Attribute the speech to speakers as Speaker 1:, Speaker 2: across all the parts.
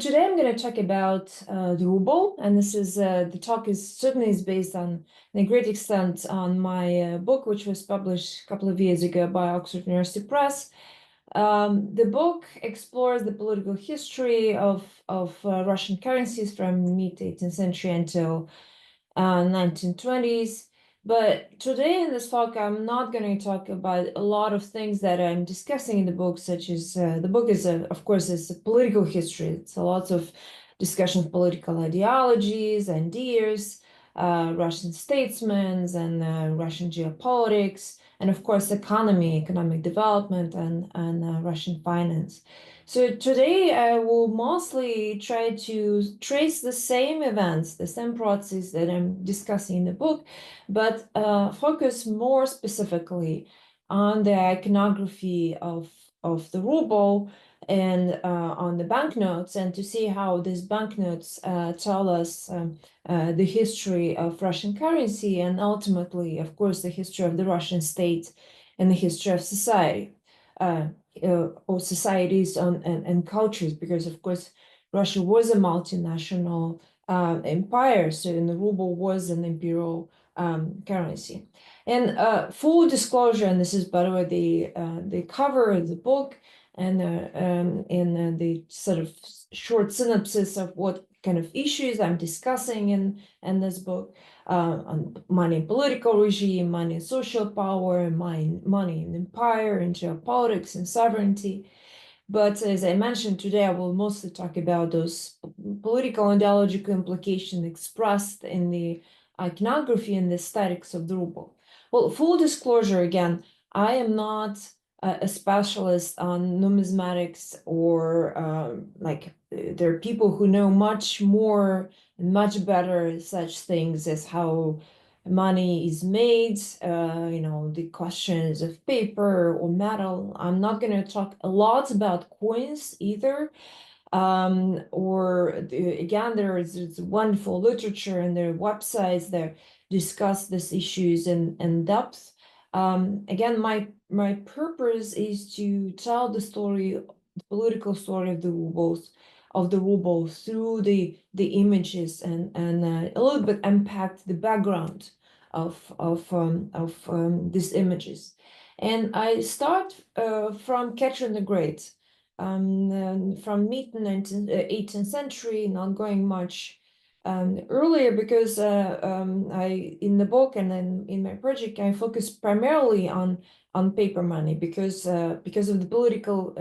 Speaker 1: Today I'm going to talk about the ruble, and this is the talk is certainly based on, in a great extent, on my book, which was published a couple of years ago by Oxford University Press. The book explores the political history of Russian currencies from mid-18th century until 1920s. But today in this talk, I'm not going to talk about a lot of things that I'm discussing in the book, such as the book is, of course, is a political history. It's a lot of discussion of political ideologies, ideas, Russian statesmen, and Russian geopolitics, and of course, economic development, and Russian finance. So today I will mostly try to trace the same events, the same process that I'm discussing in the book, but focus more specifically on the iconography of the ruble and on the banknotes, and to see how these banknotes tell us the history of Russian currency, and ultimately, of course, the history of the Russian state and the history of society. Or societies and cultures, because of course Russia was a multinational empire, so the ruble was an imperial currency. And full disclosure, and this is by the way the cover of the book, and in the sort of short synopsis of what kind of issues I'm discussing in this book, on money and political regime, money and social power, money and empire, and geopolitics and sovereignty. But as I mentioned today, I will mostly talk about those political and ideological implications expressed in the iconography and the aesthetics of the ruble. Well, full disclosure again, I am not a specialist on numismatics, or there are people who know much more and much better such things as how money is made, the questions of paper or metal. I'm not going to talk a lot about coins either. Again, there's wonderful literature and there are websites that discuss these issues in depth. Again, my purpose is to tell the story, the political story of the ruble through the images, and a little bit unpack the background of these images. And I start from Catherine the Great, from mid-18th century, not going much earlier, because in the book and then in my project, I focus primarily on paper money, because of the political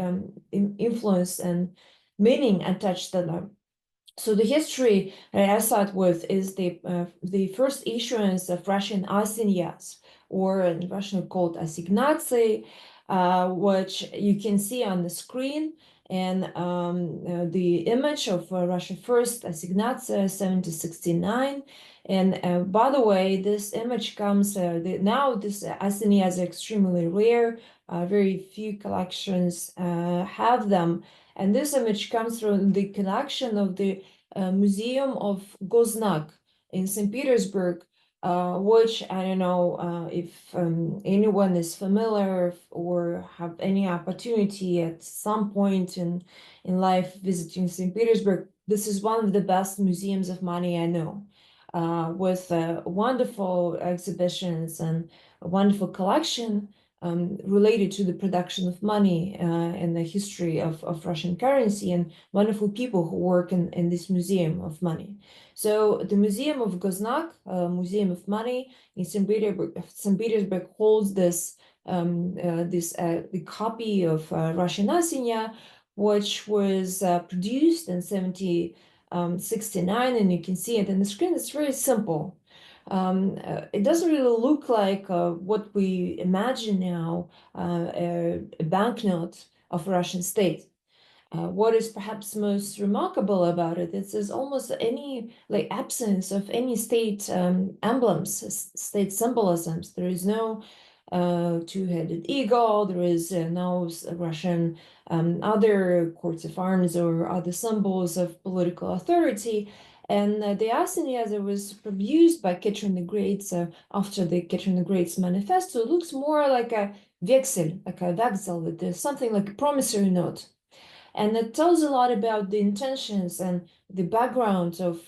Speaker 1: influence and meaning attached to them. So the history that I start with is the first issuance of Russian assignats, or in Russian called assignации, which you can see on the screen. And the image of Russia first assignация 1769. And by the way, this image comes now. This assignats are extremely rare. Very few collections have them. And this image comes from the collection of the Museum of Goznak in St. Petersburg, which I don't know if anyone is familiar or have any opportunity at some point in life visiting St. Petersburg. This is one of the best museums of money I know, with wonderful exhibitions and a wonderful collection related to the production of money and the history of Russian currency, and wonderful people who work in this museum of money. So the Museum of Goznak, Museum of Money in St. Petersburg holds this the copy of Russian assignat, which was produced in 1769, and you can see it in the screen. It's very simple. It doesn't really look like what we imagine now, a banknote of Russian state. What is perhaps most remarkable about it is there's almost any absence of any state emblems, state symbolisms. There is no two-headed eagle. There is no Russian other coats of arms or other symbols of political authority. And the assignat, as it was produced by Catherine the Great after the Catherine the Great's manifesto, looks more like a veksel, with something like a promissory note. And it tells a lot about the intentions and the background of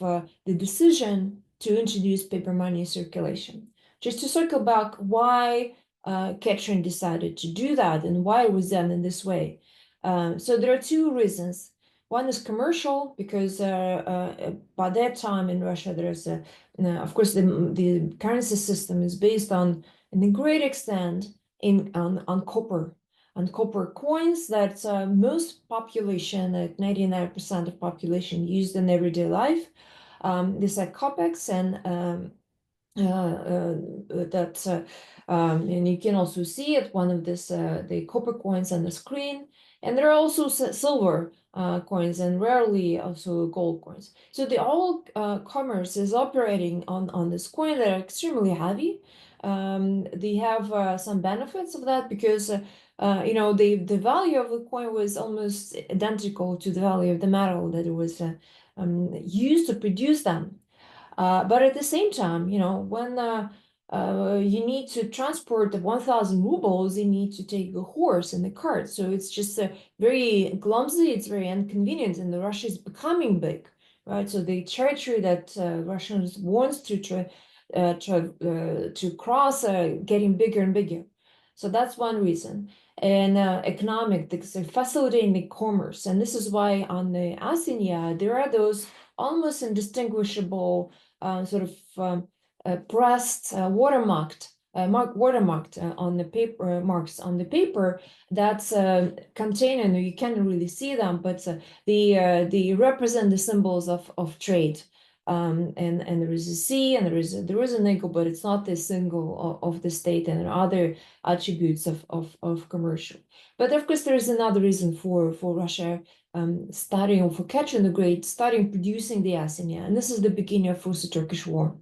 Speaker 1: the decision to introduce paper money circulation. Just to circle back, why Ekaterina decided to do that and why it was done in this way. So there are two reasons. One is commercial, because by that time in Russia, there's of course, the currency system is based on, in a great extent, on copper coins that most population, 99% of population, used in everyday life. These are kopecks, and and you can also see it, one of this the copper coins on the screen, and there are also silver coins, and rarely also gold coins. So the all commerce is operating on this coin that are extremely heavy. They have some benefits of that, because the value of the coin was almost identical to the value of the metal that it was used to produce them. But at the same time, when you need to transport the 1,000 rubles, you need to take a horse and a cart. So it's just very clumsy, it's very inconvenient, and the Russia is becoming big, right? So the territory that Russians wants to cross getting bigger and bigger. So that's one reason. And economic, facilitating the commerce. And this is why on the Asinya, there are those almost indistinguishable sort of pressed, watermarked on the paper, marks on the paper that's contain, and you can't really see them, but they represent the symbols of trade. And there is a C, and there is an eagle, but it's not the symbol of the state, and other attributes of commercial. But of course, there is another reason for Russia starting, for Catherine the Great, starting producing the assignat, and this is the beginning of Russo-Turkish War.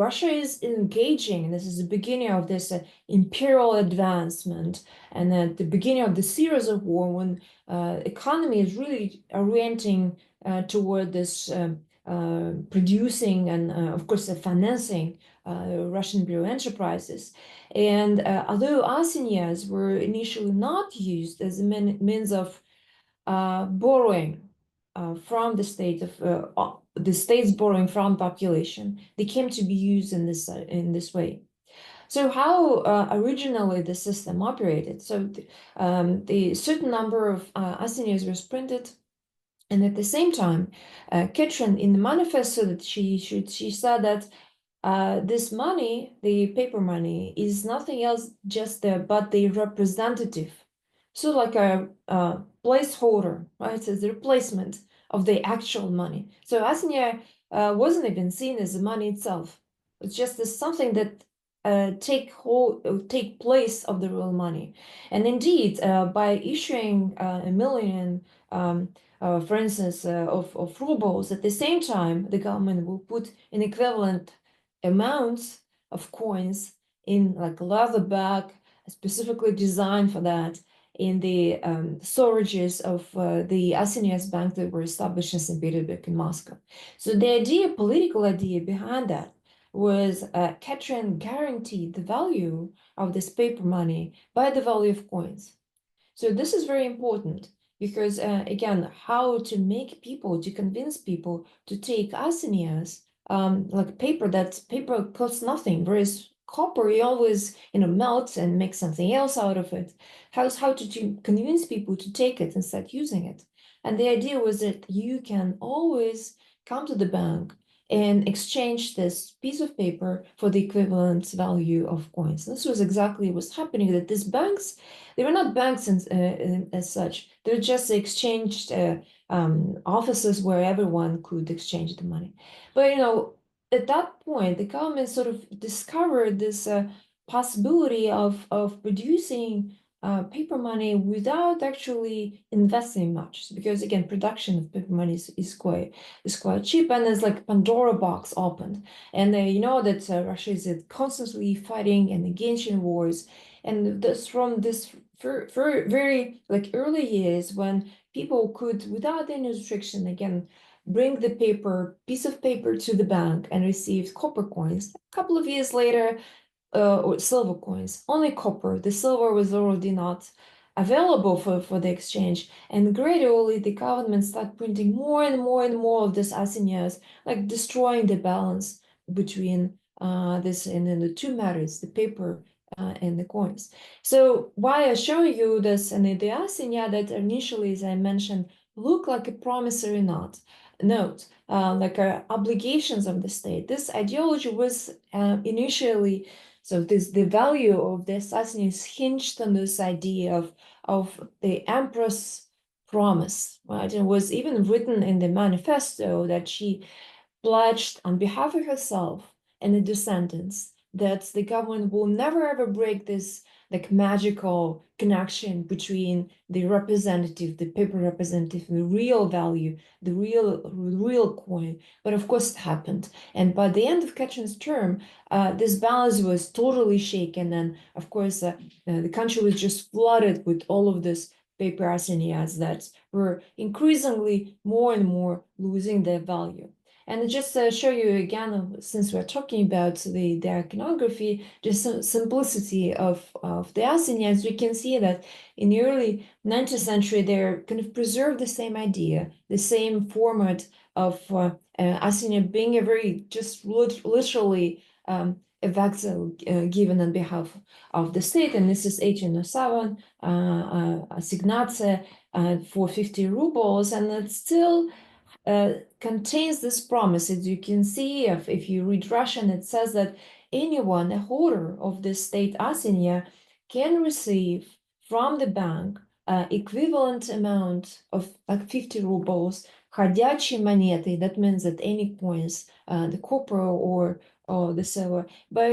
Speaker 1: Russia is engaging, and this is the beginning of this imperial advancement, and at the beginning of the series of war, when economy is really orienting toward this producing and, of course, financing Russian bureau enterprises. And although assignats were initially not used as a means of borrowing from the state of the states borrowing from population, they came to be used in this way. So how originally the system operated? So the certain number of assignats was printed, and at the same time, Kitchen, in the manifesto that she said that this money, the paper money, is nothing else just but the representative, so like a placeholder, right? It's the replacement of the actual money. So assignat wasn't even seen as the money itself. It's just as something that take place of the real money. And indeed, by issuing 1,000,000, for instance, of rubles, at the same time, the government will put an equivalent amounts of coins in like a leather bag specifically designed for that, in the storages of the assignats bank that were established in St. Petersburg and Moscow. So the political idea behind that was Catherine guaranteed the value of this paper money by the value of coins. So this is very important, because again, how to make people, to convince people to take assignats, like paper costs nothing, whereas copper, you always melts and make something else out of it. How to convince people to take it and start using it. And the idea was that you can always come to the bank and exchange this piece of paper for the equivalent value of coins. This was exactly what was happening, that these banks, they were not banks as such. They're just exchanged offices where everyone could exchange the money. But at that point, the government sort of discovered this possibility of producing paper money without actually investing much, because again, production of paper money is quite cheap, and there's like Pandora box opened, and you know that Russia is constantly fighting and engaged in wars, and this from this very like early years, when people could, without any restriction, again, bring the piece of paper to the bank and receive copper coins. A couple of years later, or silver coins, only copper. The silver was already not available for the exchange. And gradually the government started printing more and more and more of these assignats, like destroying the balance between this and then the two matters, the paper and the coins. So why I show you this and the assignat that initially, as I mentioned, look like a promissory note, like obligations of the state. This ideology was initially, so the value of the assassin is hinged on this idea of the empress promise, right? It was even written in the manifesto that she pledged on behalf of herself and the descendants that the government will never ever break this like magical connection between the representative, the paper representative, the real value, the real coin. But of course it happened. And by the end of Ketchen's term, this balance was totally shaken. And of course, the country was just flooded with all of this paper assignats that were increasingly more and more losing their value. And just show you again, since we're talking about the iconography, just some simplicity of the assignats, we can see that in the early 19th century, they're kind of preserved the same idea, the same format of assignat being a very just literally a vexel given on behalf of the state. And this is 1807, assignatse for 50 rubles, and it's still contains this promise. As you can see, if you read Russian, it says that anyone, a holder of this state assignat, can receive from the bank equivalent amount of like 50 rubles, ходячие монеты. That means that any coins, the copper or the silver. But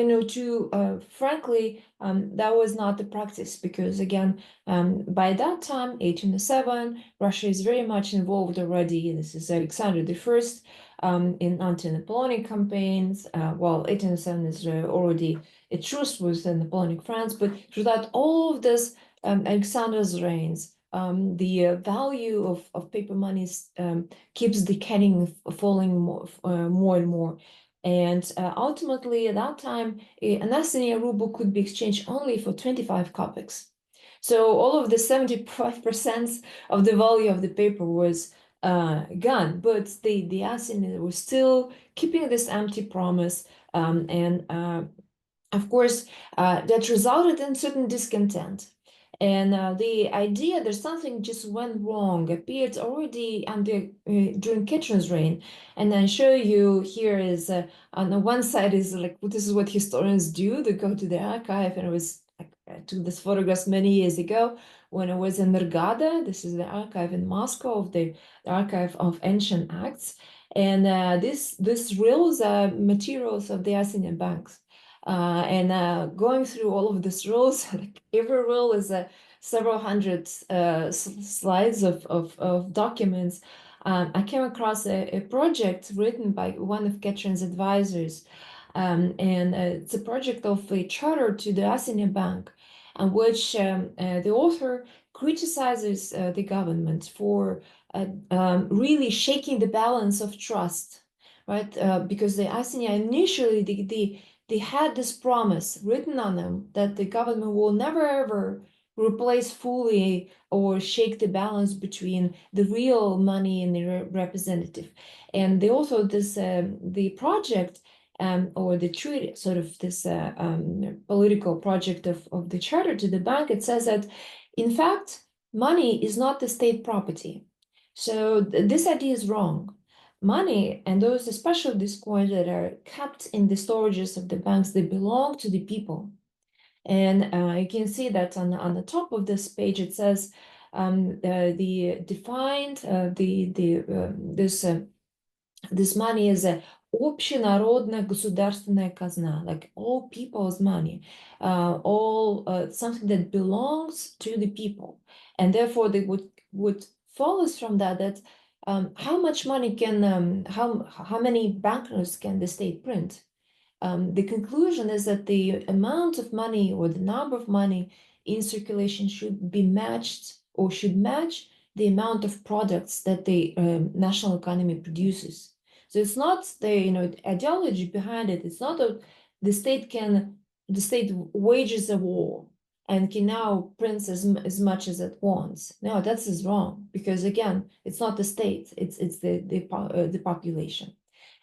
Speaker 1: frankly, that was not the practice, because again, by that time, 1807, Russia is very much involved already. This is Alexander I in anti-Napoleonic campaigns. Well, 1807 is already a truce with the Napoleonic France, but throughout all of this, Alexander's reigns, the value of paper money keeps decaying, falling more and more. And ultimately, at that time, an assignat ruble could be exchanged only for 25 kopecks. So all of the 75% of the value of the paper was gone, but the assignat was still keeping this empty promise, and of course, that resulted in certain discontent. And the idea that something just went wrong appeared already during Kitchen's reign. And I show you here is on the one side is like, this is what historians do. They go to the archive, and it was like, I took this photographs many years ago when I was in Nergada. This is the archive in Moscow of the Archive of Ancient Acts. And this reels are materials of the Assignat banks. And going through all of these rules, like every rule is several hundred slides of documents. I came across a project written by one of Ketchen's advisors, and it's a project of a charter to the Assignat Bank, in which the author criticizes the government for really shaking the balance of trust, right? Because the Assignat initially, they had this promise written on them that the government will never ever replace fully or shake the balance between the real money and the representative. And they also the project or the treaty, sort of this political project of the charter to the bank, it says that in fact money is not the state property. So this idea is wrong. Money, and those especially these coins that are kept in the storages of the banks, they belong to the people. And you can see that on the top of this page it says the defined this money is a общенародная государственная казна, like all people's money, all something that belongs to the people, and therefore they would follows from that how much money can how many banknotes can the state print? The conclusion is that the amount of money or the number of money in circulation should be matched or should match the amount of products that the national economy produces. So it's not the ideology behind it. It's not that the state can the state wages a war and can now print as much as it wants. No, that's is wrong, because again, it's not the state, it's the population.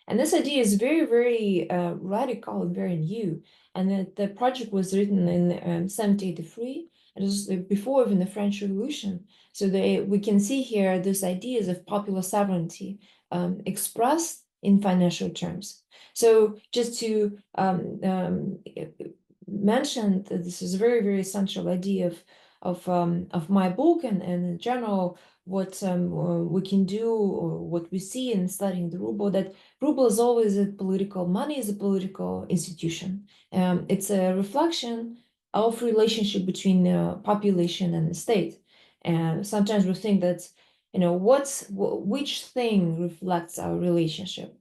Speaker 1: And this idea is very, very radical and very new. And the project was written in 1783. It was before even the French Revolution. So we can see here these ideas of popular sovereignty expressed in financial terms. So just to mention that this is a very, very essential idea of my book, and in general, what we can do, or what we see in studying the ruble, that ruble is always a political, money is a political institution. It's a reflection of relationship between the population and the state. And sometimes we think that, which thing reflects our relationship?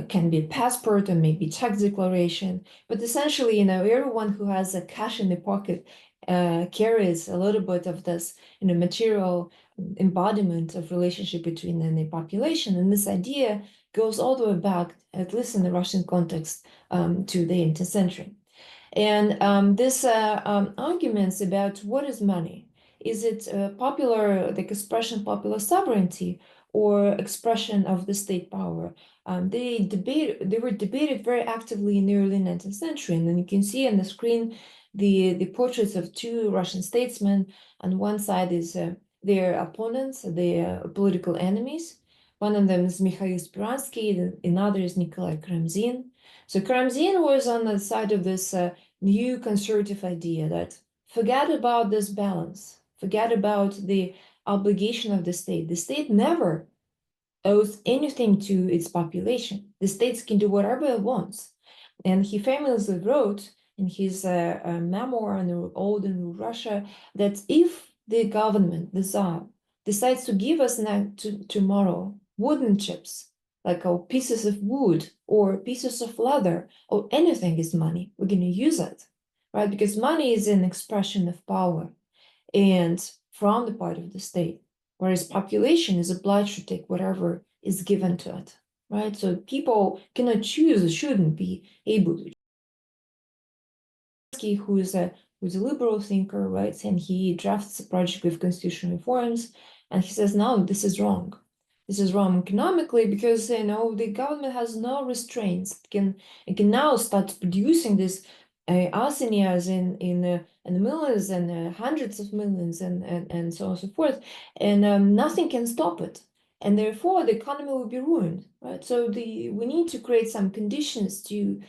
Speaker 1: Can be passport or maybe tax declaration, but essentially, everyone who has a cash in the pocket carries a little bit of this, material embodiment of relationship between the population. And this idea goes all the way back, at least in the Russian context, to the 18th century. And this arguments about what is money. Is it popular, like expression popular sovereignty, or expression of the state power? They were debated very actively in the early 19th century. And then you can see on the screen the portraits of two Russian statesmen. On one side is their opponents, their political enemies. One of them is Mikhail Speransky, another is Nikolai Karamzin. So Karamzin was on the side of this new conservative idea that forget about this balance, forget about the obligation of the state. The state never owes anything to its population. The state can do whatever it wants. And he famously wrote in his memoir on the old and new Russia that if the government, the Tsar, decides to give us tomorrow wooden chips, like pieces of wood or pieces of leather or anything is money, we're going to use it, right? Because money is an expression of power and from the part of the state, whereas population is obliged to take whatever is given to it, right? So people cannot choose, shouldn't be able to. Who's a liberal thinker, right? And he drafts a project with constitutional reforms, and he says, no, this is wrong. This is wrong economically because the government has no restraints. It can now start producing this arsenias in millions and hundreds of millions and so on and so forth, and nothing can stop it. And therefore, the economy will be ruined, right? So we need to create some conditions to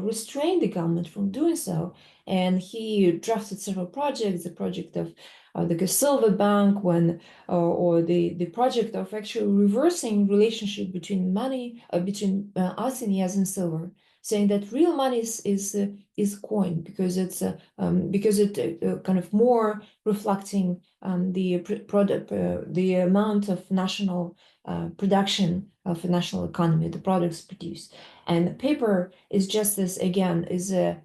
Speaker 1: restrain the government from doing so. And he drafted several projects, the project of the silver bank, or the project of actually reversing relationship between money, between arsenias and silver, saying that real money is coin because it's because it kind of more reflecting the product, the amount of national production of a national economy, the products produced. And paper is just this, again, is a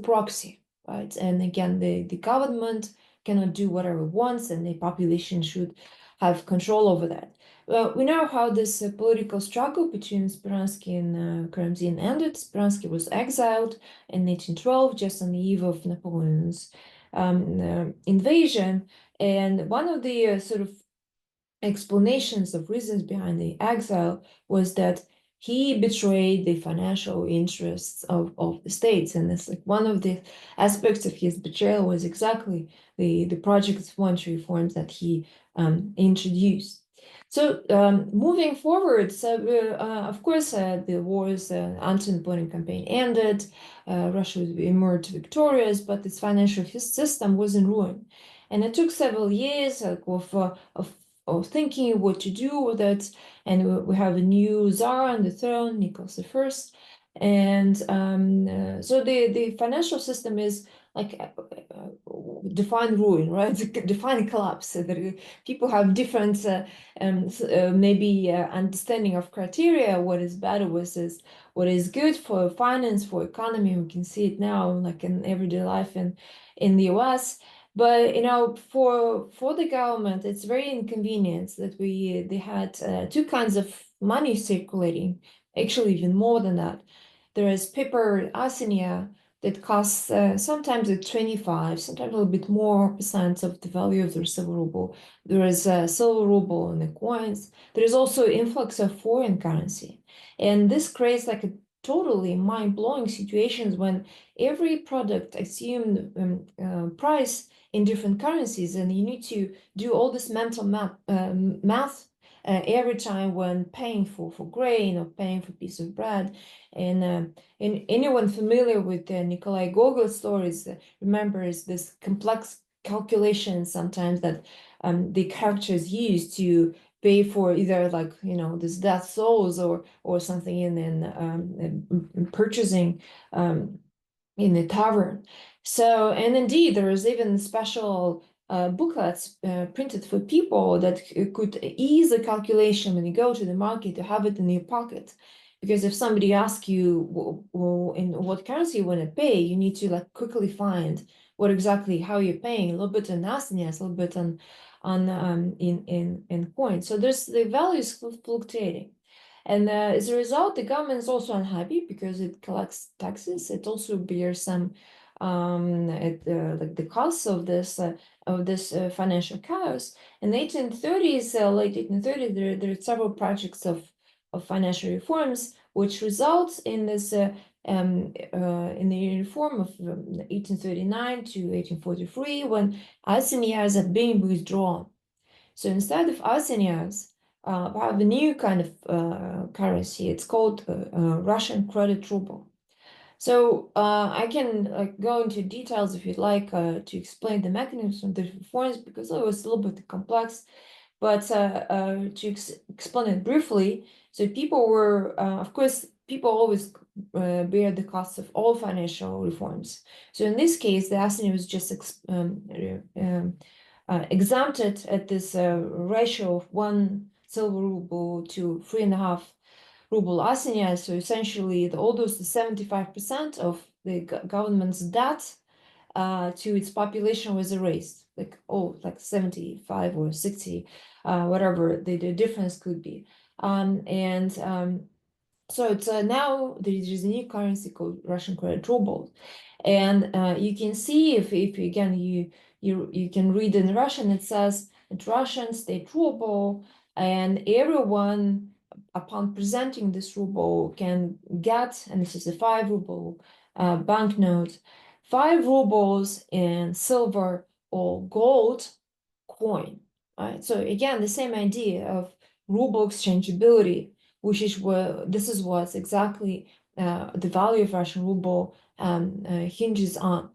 Speaker 1: proxy, right? And again, the government cannot do whatever it wants, and the population should have control over that. Well, we know how this political struggle between Speransky and Karamzin ended. Speransky was exiled in 1812, just on the eve of Napoleon's invasion. And one of the sort of explanations of reasons behind the exile was that he betrayed the financial interests of the states. And it's like one of the aspects of his betrayal was exactly the project of monetary reforms that he introduced. So moving forward, so of course, the war's anti-Napoleon campaign ended. Russia emerged victorious, but its financial system was in ruin. And it took several years of thinking what to do with it. And we have a new Tsar on the throne, Nicholas I. And so the financial system is like define ruin, right? Define collapse. People have different maybe understanding of criteria, what is bad, what is good for finance, for economy. We can see it now, like in everyday life in the US. But for the government, it's very inconvenient that they had two kinds of money circulating, actually even more than that. There is paper assinia that costs sometimes at 25, sometimes a little bit more percent of the value of the silver ruble. There is a silver ruble in the coins. There is also influx of foreign currency. And this creates like a totally mind-blowing situations when every product assumed price in different currencies, and you need to do all this mental math every time when paying for grain or paying for a piece of bread. And anyone familiar with Nikolai Gogol's stories remembers this complex calculation sometimes that the characters use to pay for either like this death souls or something in purchasing in the tavern. So, and indeed, there is even special booklets printed for people that could ease the calculation when you go to the market to have it in your pocket. Because if somebody asks you in what currency you want to pay, you need to like quickly find what exactly how you're paying, a little bit in assignats, a little bit on in coins. So there's the value is fluctuating. And as a result, the government is also unhappy because it collects taxes. It also bears some like the costs of this financial chaos. In the 1830s, late 1830s, there are several projects of financial reforms, which results in this in the reform of 1839 to 1843, when assignats are being withdrawn. So instead of assignats, we have a new kind of currency. It's called Russian credit ruble. So I can go into details if you'd like to explain the mechanism of the reforms, because it was a little bit complex. But to explain it briefly, so people were, of course, people always bear the costs of all financial reforms. So in this case, the assignat was just exempted at this ratio of 1 silver ruble to 3.5 ruble assignat. So essentially, almost the 75% of the government's debt to its population was erased, like 75 or 60, whatever the difference could be. So it's now there is a new currency called Russian credit ruble, and you can see if again you can read in Russian, it says it's Russian state ruble, and everyone upon presenting this ruble can get, and this is a 5 ruble banknote, 5 rubles in silver or gold coin. Right? So again, the same idea of ruble exchangeability, which is this is what's exactly the value of Russian ruble hinges on.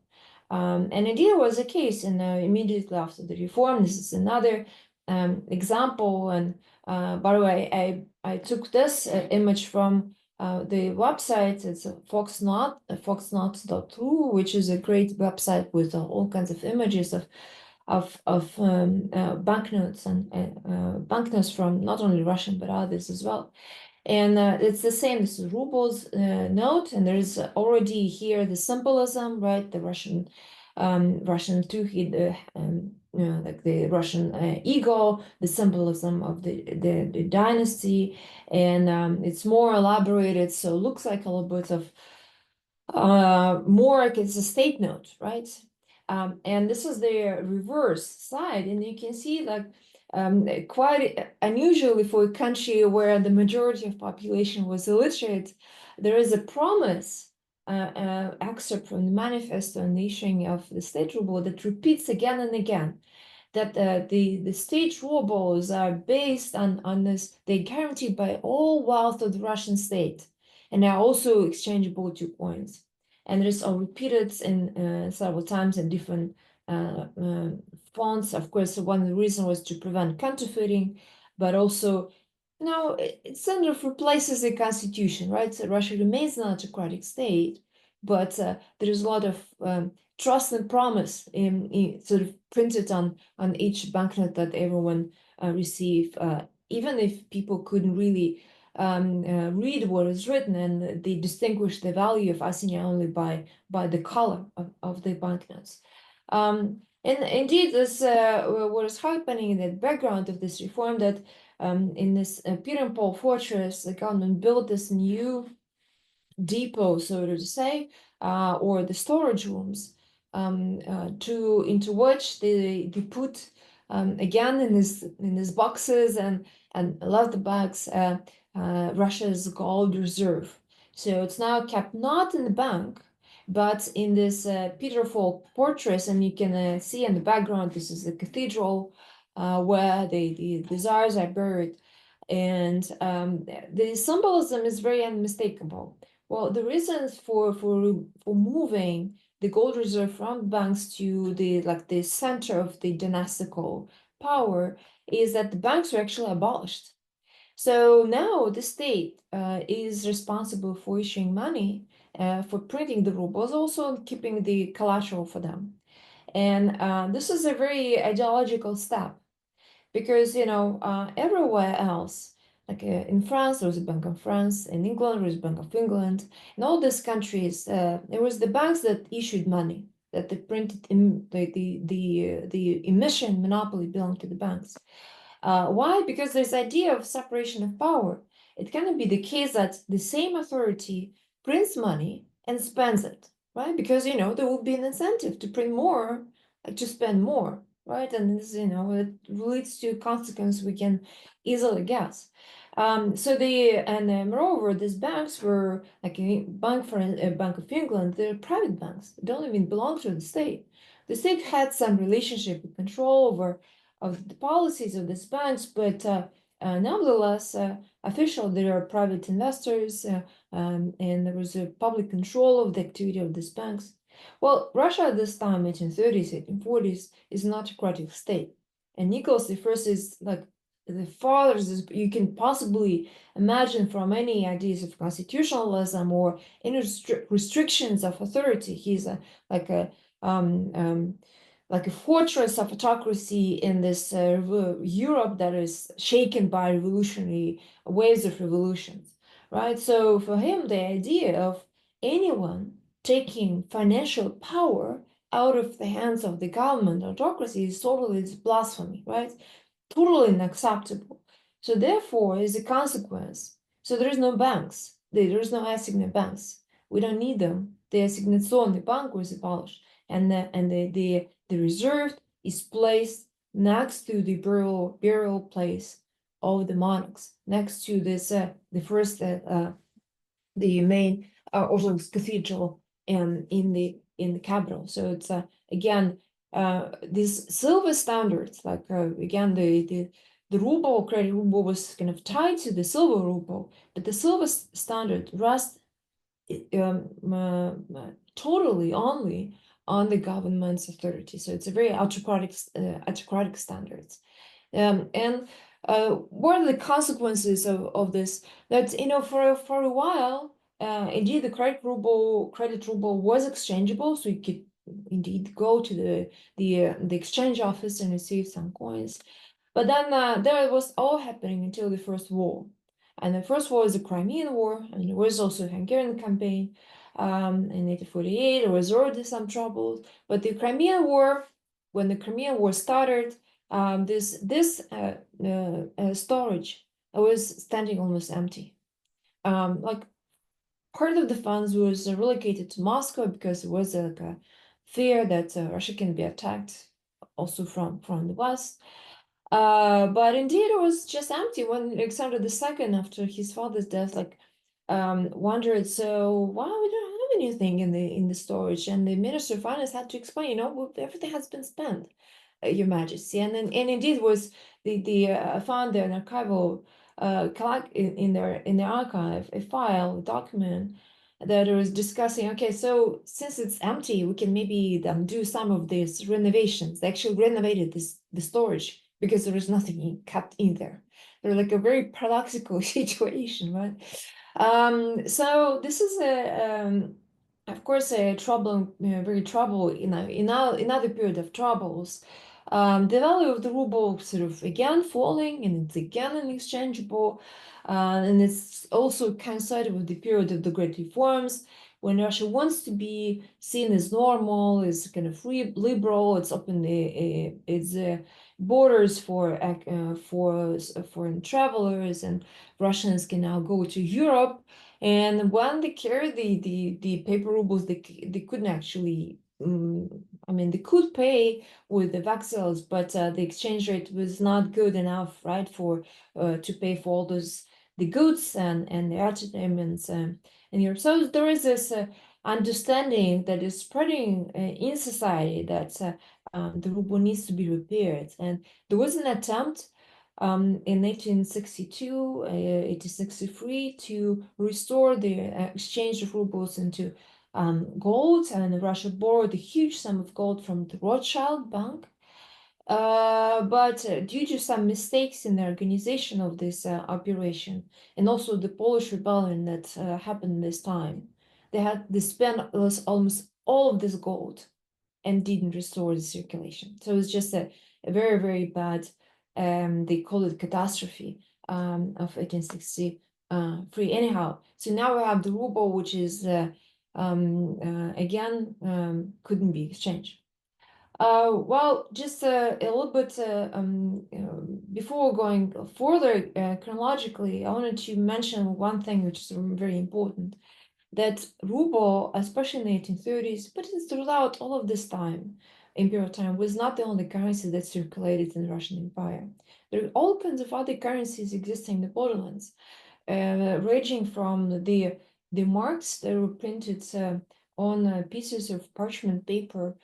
Speaker 1: And indeed it was the case, and immediately after the reform, this is another example. And by the way, I took this image from the website. It's foxnot.ru, which is a great website with all kinds of images of banknotes and banknotes from not only Russian but others as well. And it's the same. This is rubles note, and there's already here the symbolism, right? The Russian Tukhi, like the Russian eagle, the symbolism of the dynasty, and it's more elaborated, so it looks like a little bit of more like it's a state note, right? And this is the reverse side, and you can see like quite unusually for a country where the majority of population was illiterate, there is a promise excerpt from the manifesto and the issuing of the state ruble that repeats again and again that the state rubles are based on this, they're guaranteed by all wealth of the Russian state, and are also exchangeable to coins. And it is all repeated in several times in different fonts. Of course, one of the reasons was to prevent counterfeiting, but also, it sort of replaces the constitution, right? So Russia remains an autocratic state, but there is a lot of trust and promise in sort of printed on each banknote that everyone receive, even if people couldn't really read what is written, and they distinguish the value of assignat only by the color of the banknotes. And indeed, this what is happening in the background of this reform, that in this Peter and Paul fortress, the government built this new depot, so to say, or the storage rooms, into which they put again in these boxes and leather bags Russia's gold reserve. So it's now kept not in the bank, but in this Peter Falk portrait, and you can see in the background this is the cathedral where the czars are buried, and the symbolism is very unmistakable. Well, the reasons for moving the gold reserve from banks to the center of the dynastical power is that the banks were actually abolished. So now the state is responsible for issuing money, for printing the rubles, also keeping the collateral for them. And this is a very ideological step because everywhere else, like in France there was a Bank of France, in England there was a Bank of England, in all these countries there was the banks that issued money, that they printed the emission monopoly belonged to the banks. Why? Because there's idea of separation of power. It cannot be the case that the same authority prints money and spends it, right? Because there will be an incentive to print more, to spend more, right? And this, it leads to consequence we can easily guess. Moreover, these banks were like Bank of England. They're private banks. They don't even belong to the state. The state had some relationship and control over of the policies of these banks, but nevertheless, official, there are private investors, and there was a public control of the activity of these banks. Well, Russia at this time, 1830s, 1840s, is an autocratic state, and Nicholas I is like the farthest you can possibly imagine from any ideas of constitutionalism or any restrictions of authority. He's like a um, um, like a fortress of autocracy in this Europe that is shaken by revolutionary waves of revolutions, right? So for him, the idea of anyone taking financial power out of the hands of the government autocracy is totally blasphemy, right? Totally unacceptable. So therefore, as a consequence, so there is no banks. There is no assigned banks. We don't need them. The asignaционный bank was abolished, and the reserve is placed next to the burial place of the monarchs, next to this the first the main Orthodox cathedral in the capital. So it's again these silver standards, like again the ruble, credit ruble, was kind of tied to the silver ruble, but the silver standard rests totally only on the government's authority. So it's a very autocratic standards. And what are the consequences of this? That for a while, indeed, the credit ruble was exchangeable, so you could indeed go to the exchange office and receive some coins. But then there was all happening until the First War. And the First War is the Crimean War, and there was also a Hungarian campaign in 1848. There was already some troubles. But the Crimean War, when the Crimean War started, this storage was standing almost empty. Like part of the funds was relocated to Moscow because it was like a fear that Russia can be attacked also from the West. But indeed, it was just empty when Alexander II, after his father's death, like wondered, so why we don't have anything in the storage? And the Minister of Finance had to explain, everything has been spent, Your Majesty. And indeed was the found there an archival collect in their archive a file, a document that was discussing, okay, so since it's empty, we can maybe do some of these renovations. They actually renovated the storage because there is nothing kept in there. They're like a very paradoxical situation, right? So this is of course, a trouble, very trouble in another period of troubles. The value of the ruble sort of again falling, and it's again inexchangeable, and it's also coincided with the period of the Great Reforms, when Russia wants to be seen as normal, as kind of free, liberal. It's open its borders for foreign travelers, and Russians can now go to Europe And when they carried the paper rubles, they couldn't actually. I mean, they could pay with the vexels, but the exchange rate was not good enough, right, for to pay for all those the goods and the entertainments in Europe. So there is this understanding that is spreading in society that the ruble needs to be repaired, and there was an attempt in 1862, 1863 to restore the exchange of rubles into gold, and Russia borrowed a huge sum of gold from the Rothschild Bank. But due to some mistakes in the organization of this operation, and also the Polish rebellion that happened this time, they spent almost all of this gold and didn't restore the circulation. So it's just a very, very bad, they call it catastrophe of 1863. Anyhow, so now we have the ruble, which is, again, couldn't be exchanged. Well, just a little bit before going further chronologically, I wanted to mention one thing which is very important, that ruble, especially in the 1830s, but it's throughout all of this time, imperial time, was not the only currency that circulated in the Russian Empire. There are all kinds of other currencies existing in the borderlands, ranging from the marks that were printed on pieces of parchment paper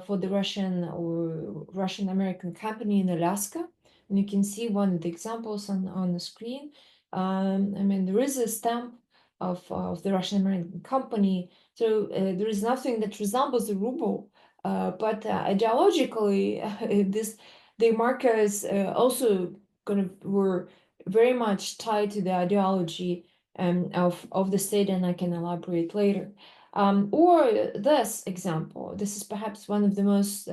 Speaker 1: for the Russian or Russian American company in Alaska. And you can see one of the examples on the screen. I mean, there is a stamp of the Russian American company. So there is nothing that resembles the ruble, but ideologically, the markers also kind of were very much tied to the ideology of the state, and I can elaborate later. Or this example, this is perhaps one of the most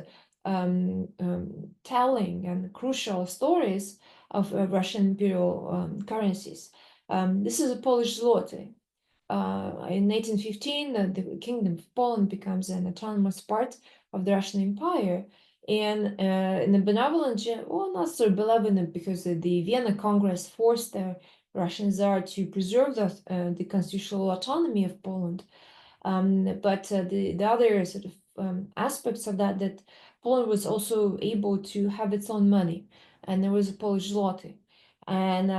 Speaker 1: telling and crucial stories of Russian imperial currencies. This is a Polish zloty. In 1815, the Kingdom of Poland becomes an autonomous part of the Russian Empire. And in the benevolent, well, not so benevolent, because the Vienna Congress forced the Russian Tsar to preserve the constitutional autonomy of Poland. But the other sort of aspects of that Poland was also able to have its own money, and there was a Polish zloty. And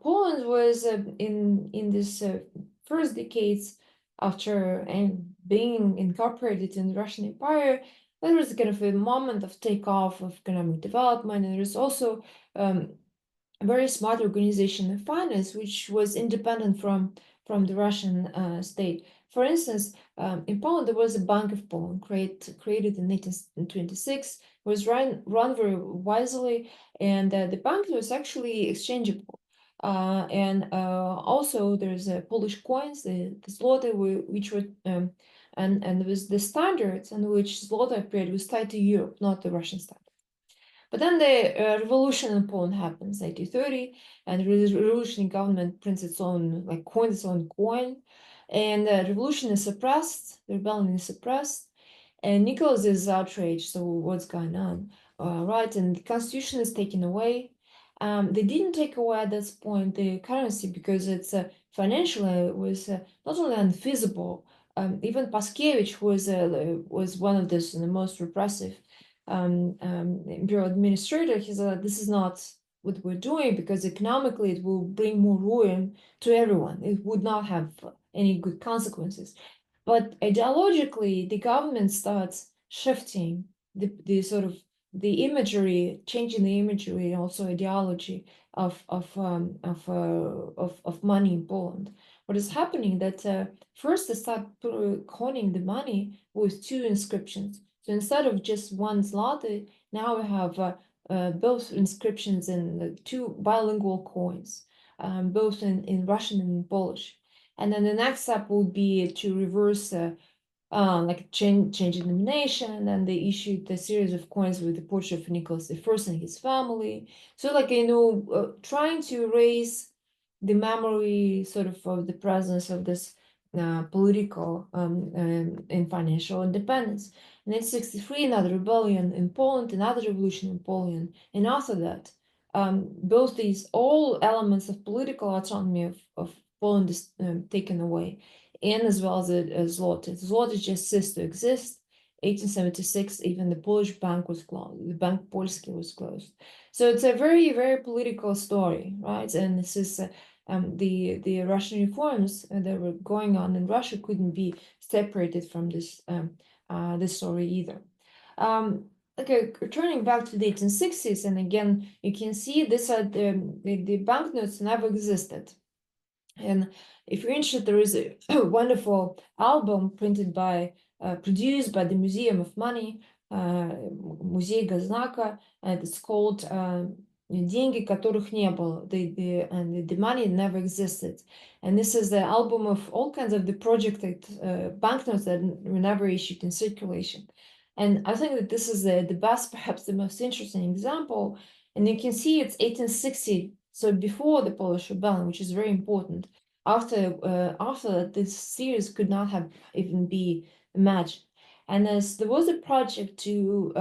Speaker 1: Poland was in this first decades after being incorporated in the Russian Empire, there was kind of a moment of takeoff of economic development, and there was also a very smart organization of finance, which was independent from the Russian state. For instance, in Poland, there was a Bank of Poland created in 1826, was run very wisely, and the bank was actually exchangeable. And also there's Polish coins, the zloty, which were and there was the standards on which zloty appeared was tied to Europe, not the Russian standard. But then the revolution in Poland happens, 1830, and the revolutionary government prints its own, like coins its own coin, and the revolution is suppressed, the rebellion is suppressed, and Nicholas is outraged. So what's going on, right? And the constitution is taken away. They didn't take away at this point the currency because it's financially was not only unfeasible. Even Paskievich was one of the most repressive imperial administrator. He said, this is not what we're doing, because economically it will bring more ruin to everyone. It would not have any good consequences. But ideologically, the government starts shifting the sort of the imagery, changing the imagery, and also ideology of money in Poland. What is happening that first they start coining the money with two inscriptions. So instead of just one zloty, now we have both inscriptions in two bilingual coins, both in Russian and in Polish. And then the next step would be to reverse, like change denomination, and they issued a series of coins with the portrait of Nicholas I and his family. So like, trying to raise the memory sort of the presence of this political and financial independence. In 1863, another rebellion in Poland, another revolution in Poland, and after that, both these all elements of political autonomy of Poland is taken away, and as well as a zloty. Zloty just ceased to exist. 1876, even the Polish bank was closed. The Bank Polski was closed. So it's a very, very political story, right? And this is the Russian reforms that were going on in Russia couldn't be separated from this this story either. Okay, turning back to the 1860s, and again, you can see this the banknotes never existed. And if you're interested, there is a wonderful album produced by the Museum of Money, Музей Газнака, and it's called "Деньги, которых не было." The money never existed. And this is the album of all kinds of the projected banknotes that were never issued in circulation. And I think that this is the best, perhaps the most interesting example. And you can see it's 1860, so before the Polish Rebellion, which is very important. After that, this series could not have even be imagined. And as there was a project to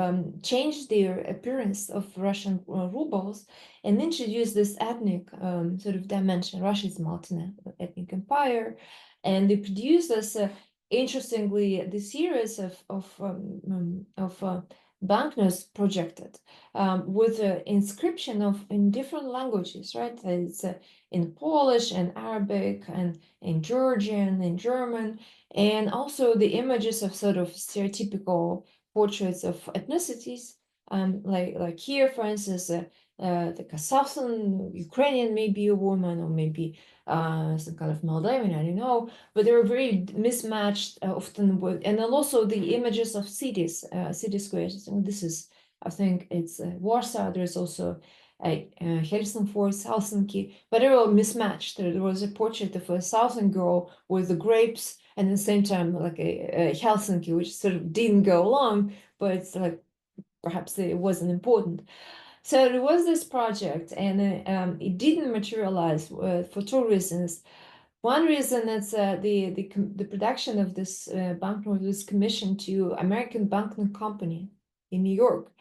Speaker 1: change the appearance of Russian rubles and introduce this ethnic sort of dimension. Russia is a multi-ethnic empire, and they produced this interestingly the series of banknotes projected with inscription in different languages, right? It's in Polish and Arabic and in Georgian and German, and also the images of sort of stereotypical portraits of ethnicities, like here, for instance, the Kazakhstan, Ukrainian, maybe a woman, or maybe some kind of Moldavian, I don't know, but they were very mismatched often with, and then also the images of cities, city squares. And this is, I think it's Warsaw. There's also Helsingfors, Helsinki, but they're all mismatched. There was a portrait of a southern girl with the grapes, and at the same time like a Helsinki, which sort of didn't go along, but it's like perhaps it wasn't important. So there was this project, and it didn't materialize for two reasons. One reason is the production of this banknote was commissioned to American Banknote Company in New York,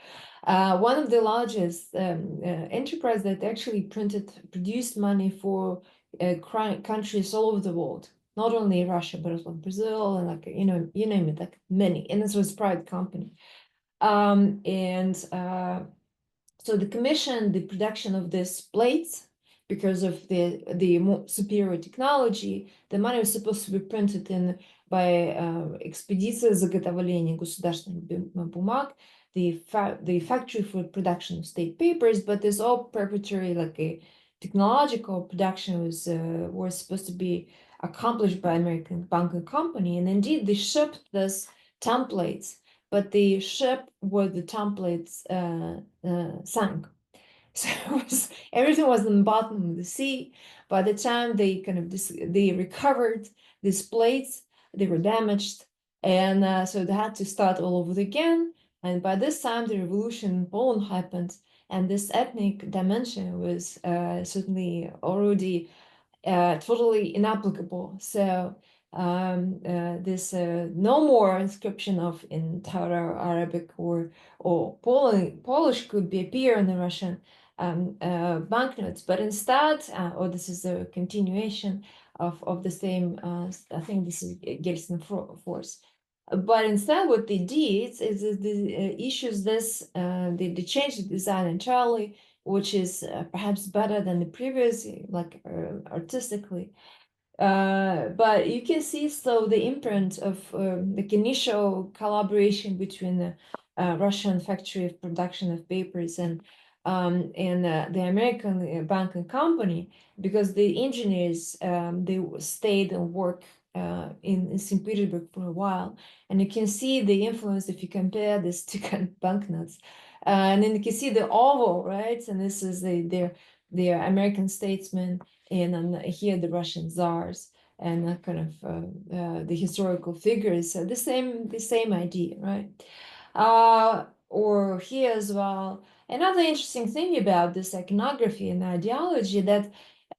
Speaker 1: one of the largest enterprise that actually produced money for countries all over the world, not only Russia but also Brazil and like you name it, like many. And this was a private company, so the commission, the production of these plates, because of the more superior technology, the money was supposed to be printed in by экспедиция заготовления государственных бумаг, the factory for production of state papers, but this all preparatory, like a technological production was supposed to be accomplished by American Banking Company, and indeed they shipped this templates, but the ship where the templates sank. So everything was in the bottom of the sea. By the time they they recovered these plates, they were damaged, and so they had to start all over again. And by this time, the revolution in Poland happened, and this ethnic dimension was certainly already totally inapplicable. So this no more inscription of in Tatar, Arabic, or Polish could appear in the Russian banknotes, but instead, or this is a continuation of the same. I think this is Helsingfors. But instead, what they did is they issues this. They changed the design entirely, which is perhaps better than the previous, like artistically. But you can see so the imprint of the initial collaboration between the Russian factory of production of papers and the American banking company, because the engineers they stayed and worked in St. Petersburg for a while, and you can see the influence if you compare these two kind of banknotes, and then you can see the oval, right? And this is the American statesman, and then here the Russian czars and kind of the historical figures. So the same idea, right? Or here as well. Another interesting thing about this iconography and ideology that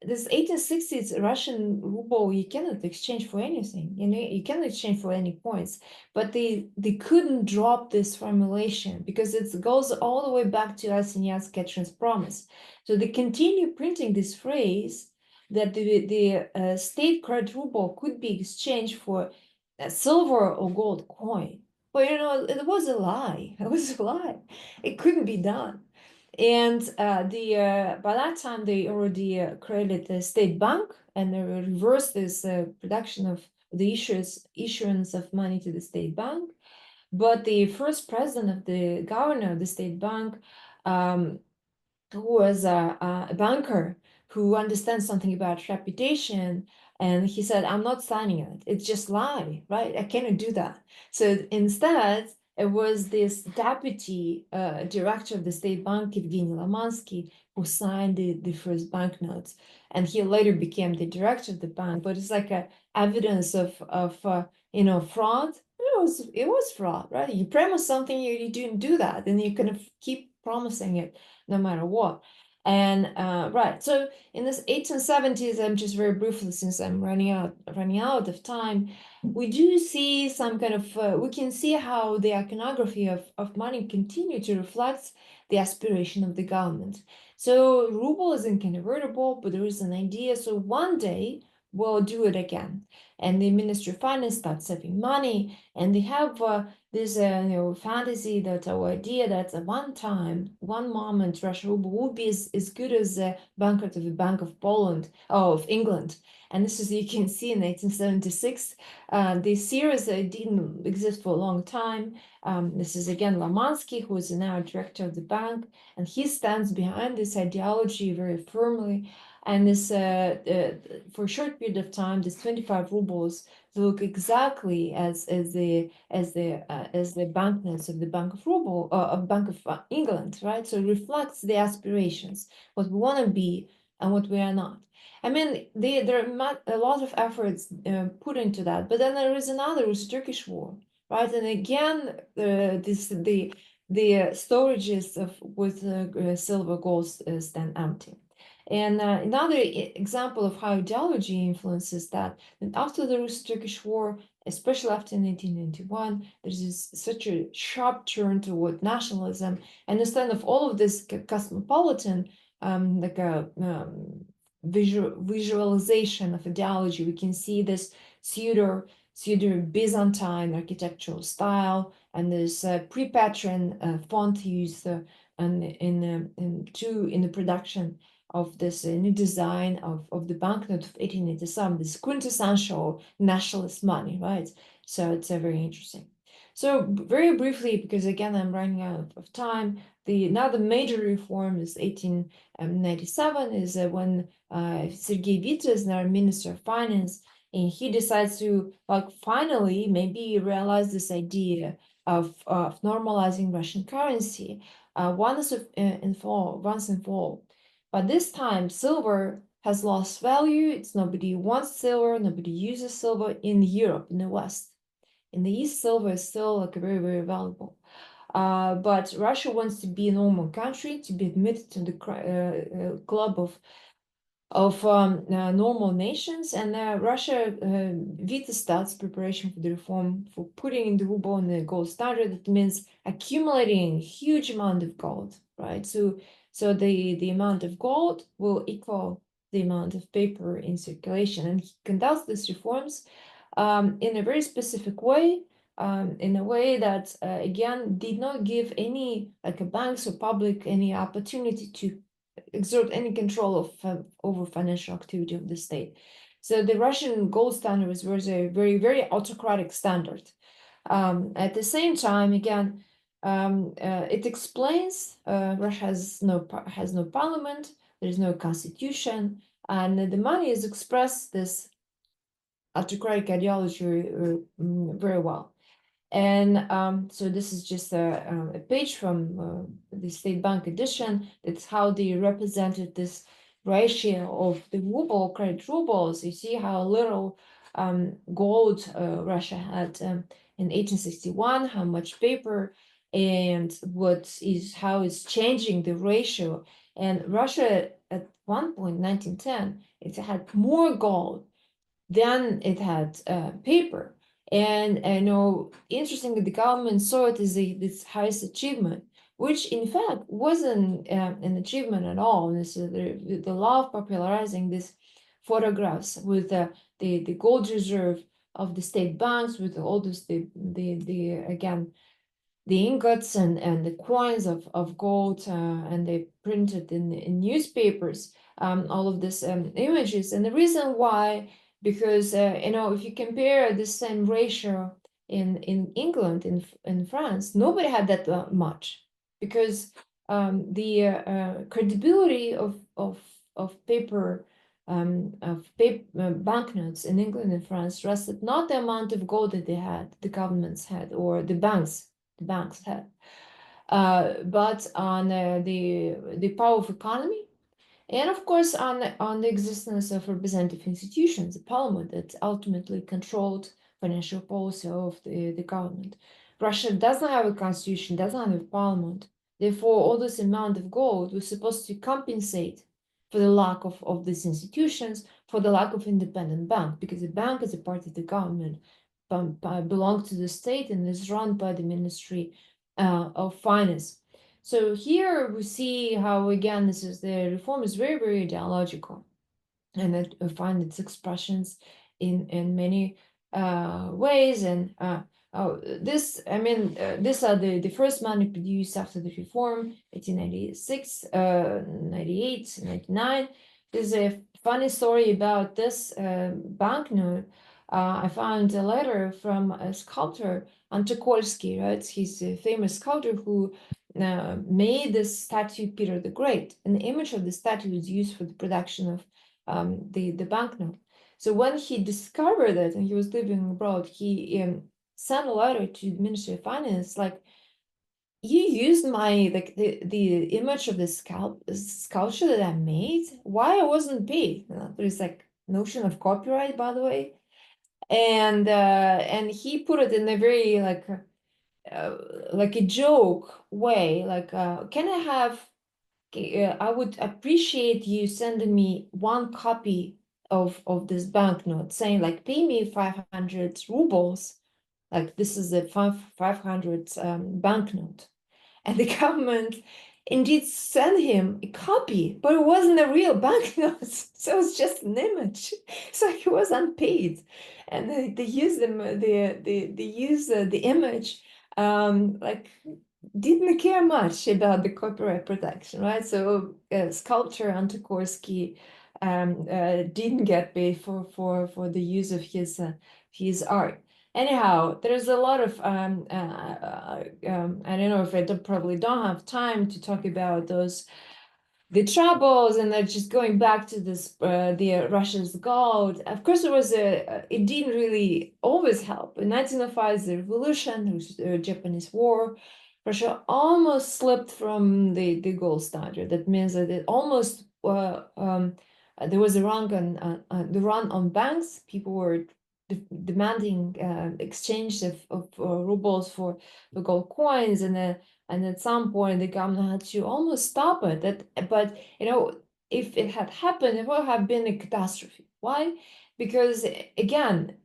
Speaker 1: this 1860s Russian ruble you cannot exchange for anything. You cannot exchange for any points. But they couldn't drop this formulation because it goes all the way back to Ekaterina's promise. So they continue printing this phrase that the state credit ruble could be exchanged for a silver or gold coin. But it was a lie. It was a lie. It couldn't be done. And by that time they already created the state bank, and they reversed this production of the issuance of money to the state bank. But the first president of the governor of the state bank, who was a banker who understands something about reputation, and he said, I'm not signing it. It's just lie, right? I cannot do that. So instead, it was this deputy director of the state bank, Evgeny Lomansky, who signed the first banknotes. And he later became the director of the bank. But it's like a evidence of fraud. It was fraud, right? You promise something, you didn't do that, and you kind of keep promising it no matter what. And right, so in this 1870s, I'm just very briefly, since I'm running out of time, we do see some kind of we can see how the iconography of money continue to reflect the aspiration of the government. So ruble is inconvertible, but there is an idea. So one day we'll do it again, and the Ministry of Finance starts saving money, and they have this fantasy, that our idea that at one time, one moment, Russian ruble would be as good as the banknote of the Bank of Poland, of England. And this is, you can see, in 1876. This series didn't exist for a long time. This is again Lomansky, who is now director of the bank, and he stands behind this ideology very firmly. And this, for a short period of time, this 25 rubles look exactly as the banknotes of the Bank of Ruble, of Bank of England, right? So it reflects the aspirations, what we want to be and what we are not. I mean, there are a lot of efforts put into that, but then there is another, it was Turkish war, right? And again, the storages with silver gold stand empty. And another example of how ideology influences that after the Russo-Turkish War, especially after 1991, there's such a sharp turn toward nationalism, and instead of all of this cosmopolitan, like a visualization of ideology, we can see this pseudo Byzantine architectural style, and this pre-Patron font used in the production of this new design of the banknote of 1887, this quintessential nationalist money, right? So it's very interesting. So very briefly, because again, I'm running out of time, another major reform is 1897, is when Sergei Vita is now Minister of Finance, and he decides to finally maybe realize this idea of normalizing Russian currency once and for all. But this time, silver has lost value. It's nobody wants silver. Nobody uses silver in Europe, in the West. In the East, silver is still very, very valuable. But Russia wants to be a normal country, to be admitted to the club of normal nations, and Russia Vita starts preparation for the reform for putting in the ruble in the gold standard. It means accumulating a huge amount of gold, right? So the amount of gold will equal the amount of paper in circulation, and he conducts these reforms in a very specific way, in a way that again did not give any banks or public any opportunity to exert any control over financial activity of the state. So the Russian gold standard was a very, very autocratic standard. At the same time, again, it explains Russia has no parliament, there is no constitution, and the money is expressed this autocratic ideology very well. And so this is just a page from the State Bank edition. That's how they represented this ratio of the ruble, credit rubles. You see how little gold Russia had in 1861, how much paper, and how it's changing the ratio. And Russia at one point, 1910, it had more gold than it had paper. And I know, interestingly, the government saw it as this highest achievement, which in fact wasn't an achievement at all. And this is the law of popularizing this photographs with the gold reserve of the state banks, with all this again the ingots and the coins of gold, and they printed in newspapers all of this images. And the reason why, because if you compare the same ratio in England, in France, nobody had that much, because the credibility of paper banknotes in England and France rested not the amount of gold that they had, the governments had, or the banks had, but on the power of economy, and of course on the existence of representative institutions, the parliament that ultimately controlled financial policy of the government. Russia doesn't have a constitution, doesn't have a parliament. Therefore, all this amount of gold was supposed to compensate for the lack of these institutions, for the lack of independent bank, because the bank is a part of the government, belongs to the state and is run by the Ministry of Finance. So here we see how, again, the reform is very, very ideological, and I find its expressions in many ways. And these are the first money produced after the reform, 1896, 98, 99. There's a funny story about this banknote. I found a letter from a sculptor, Antokolsky, right? He's a famous sculptor who made this statue Peter the Great. And the image of the statue was used for the production of the banknote. So when he discovered it and he was living abroad, he sent a letter to the Ministry of Finance, like, you used my the image of the sculpture that I made. Why I wasn't paid? There's like notion of copyright, by the way, and he put it in a very like a joke way, like, can I have? I would appreciate you sending me one copy of this banknote, saying like, pay me 500 rubles, like this is a 500 banknote. And the government indeed sent him a copy, but it wasn't a real banknote, so it's just an image. So he was unpaid, and they used the image, like, didn't care much about the copyright protection, right? So sculptor Antokolsky didn't get paid for the use of his art. Anyhow, there's a lot of I don't know if I probably don't have time to talk about the troubles, and they're just going back to this the Russia's gold. Of course, it didn't really always help. In 1905, the revolution, there was the Japanese War. Russia almost slipped from the gold standard. That means that it almost there was a run on banks. People were demanding exchange of rubles for the gold coins, and at some point the government had to almost stop it. But if it had happened, it would have been a catastrophe. Why? Because again,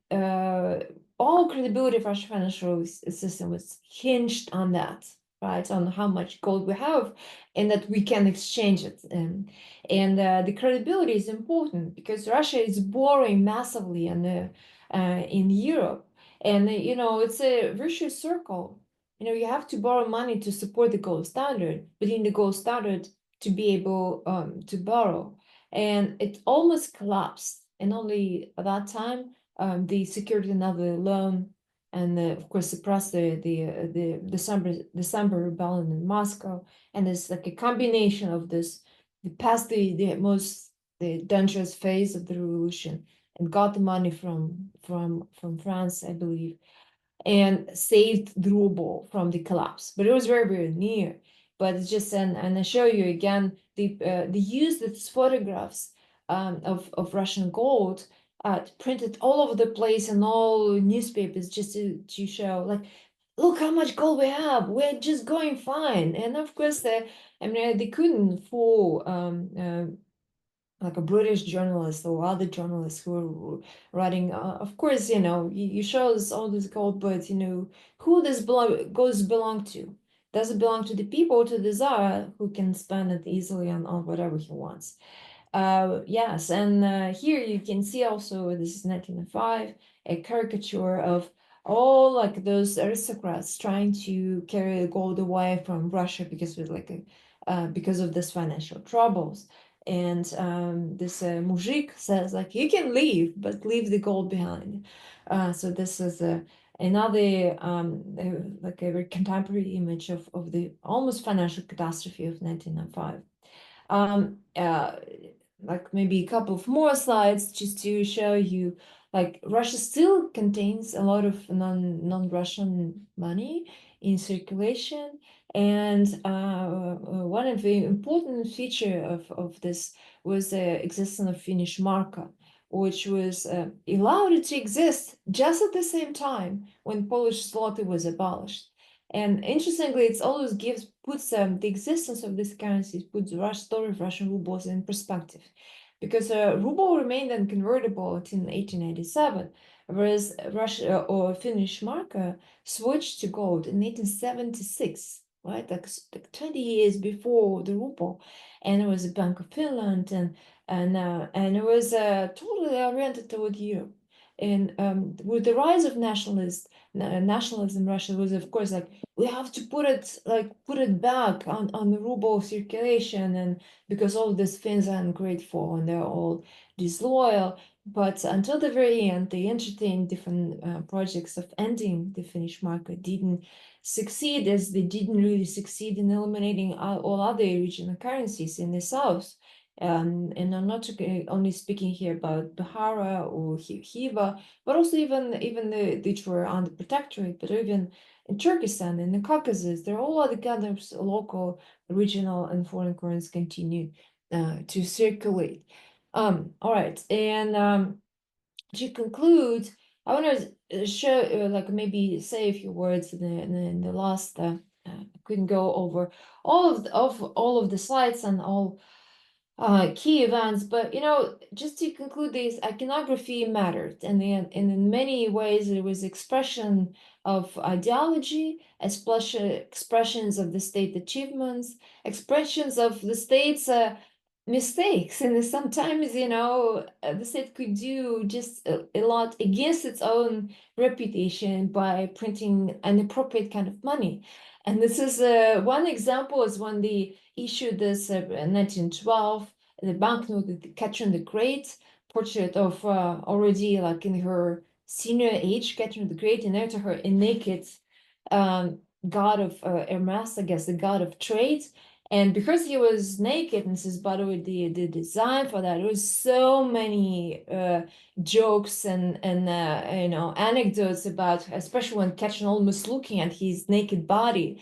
Speaker 1: all credibility of Russian financial system was hinged on that, right? On how much gold we have, and that we can exchange it. And the credibility is important because Russia is borrowing massively in Europe, and it's a vicious circle. You have to borrow money to support the gold standard, but in the gold standard to be able to borrow, and it almost collapsed. And only at that time, they secured another loan, and of course suppressed the December rebellion in Moscow. And it's like a combination of this, past the most dangerous phase of the revolution, and got the money from France, I believe, and saved the ruble from the collapse. But it was very, very near. But it's just, and I show you again the use of these photographs of Russian gold printed all over the place in all newspapers, just to show, like, look how much gold we have. We're just going fine. And of course, they couldn't fool like a British journalist or other journalists who were writing. Of course, you show us all this gold, but who does belong to? Does it belong to the people, to the Tsar, who can spend it easily on whatever he wants? Yes, and here you can see also, this is 1905, a caricature of all like those aristocrats trying to carry gold away from Russia because of because of this financial troubles. And this mujik says like, you can leave, but leave the gold behind. So this is another like a very contemporary image of the almost financial catastrophe of 1905. Um, uh, like maybe a couple of more slides just to show you, like Russia still contains a lot of non-Russian money in circulation, and one of the important feature of this was the existence of Finnish marka, which was allowed to exist just at the same time when Polish zloty was abolished. And interestingly, it always puts the existence of these currencies, puts the story of Russian rubles in perspective. Because ruble remained unconvertible until 1897, whereas Russia or Finnish mark switched to gold in 1876, right? Like 20 years before the ruble. And it was a Bank of Finland, and it was totally oriented toward Europe. And with the rise of nationalism in Russia was, of course, like, we have to put it back on the ruble circulation, and because all these Finns are ungrateful and they're all disloyal. But until the very end, they entertained different projects of ending the Finnish market, didn't succeed, as they didn't really succeed in eliminating all other regional currencies in the south. And I'm not only speaking here about Bahara or Hiva, but also even the which were under protectorate, but even in Turkestan, in the Caucasus, there are all other kind of local, regional, and foreign currencies continue to circulate. All right, and to conclude, I want to show, like maybe say a few words in the last. I couldn't go over all of the slides and all key events, but just to conclude this, iconography mattered, and in many ways it was expression of ideology, expressions of the state achievements, expressions of the state's mistakes, and sometimes the state could do just a lot against its own reputation by printing an appropriate kind of money. And this is one example is when they issued this 1912, the banknote, the Catherine the Great, portrait of already like in her senior age, Catherine the Great, and next to her a naked god of Hermes, I guess, the god of trade. And because he was naked, and this is by the way the design for that, it was so many jokes and anecdotes about, especially when Catherine almost looking at his naked body,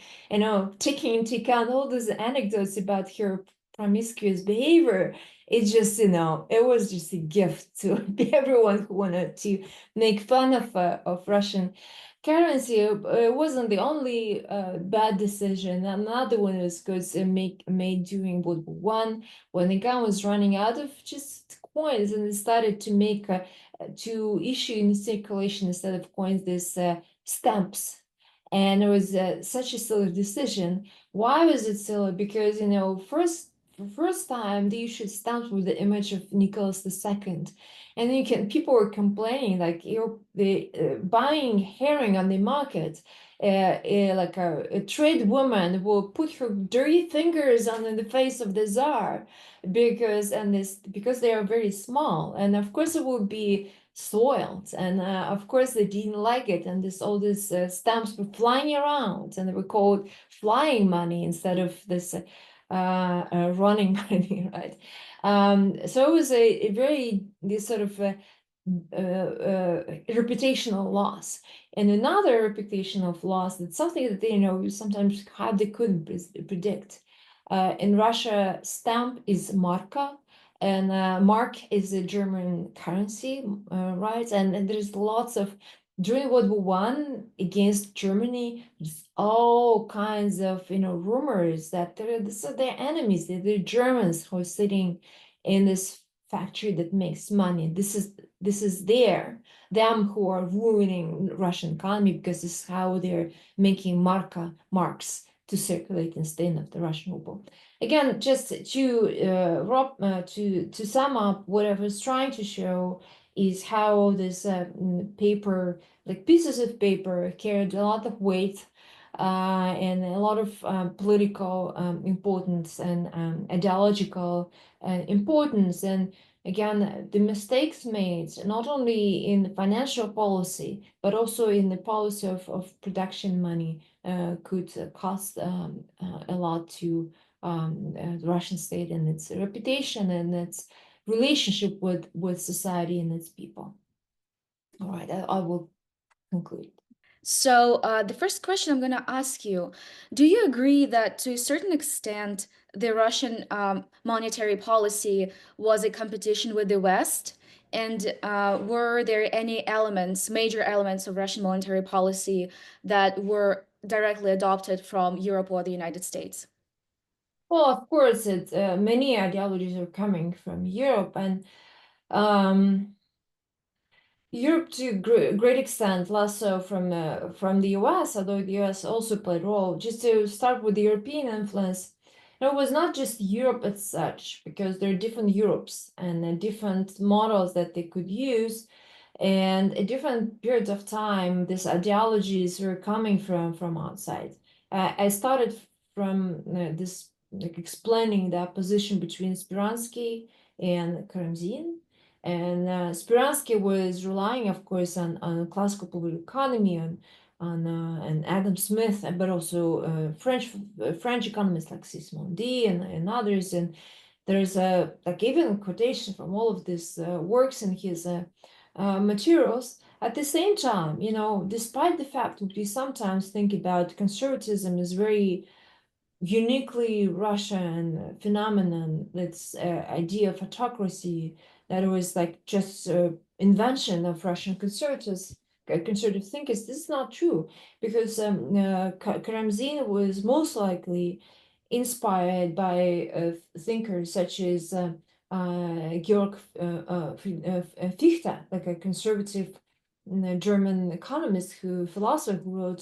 Speaker 1: taking into account all those anecdotes about her promiscuous behavior. It just, it was just a gift to everyone who wanted to make fun of Russian currency. It wasn't the only bad decision. Another one was good made during World War One, when the guy was running out of just coins, and they started to make to issue in circulation instead of coins this stamps. And it was such a silly decision. Why was it silly? Because for first time they issued stamps with the image of Nicholas II, and people were complaining like you're buying herring on the market. Like a trade woman will put her dirty fingers on the face of the czar because they are very small, and of course it would be soiled, and of course they didn't like it, and all these stamps were flying around, and they were called flying money instead of this running money, right? So it was a very this sort of reputational loss. And another reputational loss, that's something that you sometimes hardly couldn't predict. In Russia, stamp is marka, and mark is a German currency, right? And there's lots of, during World War One against Germany, there's all kinds of rumors that they're enemies, they're Germans who are sitting in this factory that makes money. This is them who are ruining Russian economy, because this is how they're making marks to circulate instead of the Russian ruble. Again, just to sum up, what I was trying to show is how this paper, like pieces of paper, carried a lot of weight and a lot of political importance and ideological importance. And again, the mistakes made not only in financial policy, but also in the policy of production money could cost a lot to the Russian state and its reputation and its relationship with society and its people. All right, I will conclude.
Speaker 2: So, the first question I'm going to ask you, do you agree that to a certain extent, the Russian monetary policy was a competition with the West? And were there any elements, major elements of Russian monetary policy that were directly adopted from Europe or the United States?
Speaker 1: Well, of course, many ideologies are coming from Europe, and um, Europe to a great extent, less so from the US, although the US also played a role. Just to start with the European influence, it was not just Europe as such, because there are different Europes and different models that they could use, and at different periods of time, these ideologies were coming from outside. I started from this like explaining the opposition between Spiransky and Karamzin. And Spiransky was relying, of course, on classical political economy, and Adam Smith, but also French economists like Sismondi and others. And there's a like even quotation from all of these works in his materials. At the same time, despite the fact that we sometimes think about conservatism as very uniquely Russian phenomenon, that's idea of autocracy that was like just invention of Russian conservative thinkers. This is not true, because Karamzin was most likely inspired by thinkers such as Georg Fichte, like a conservative German economist philosopher who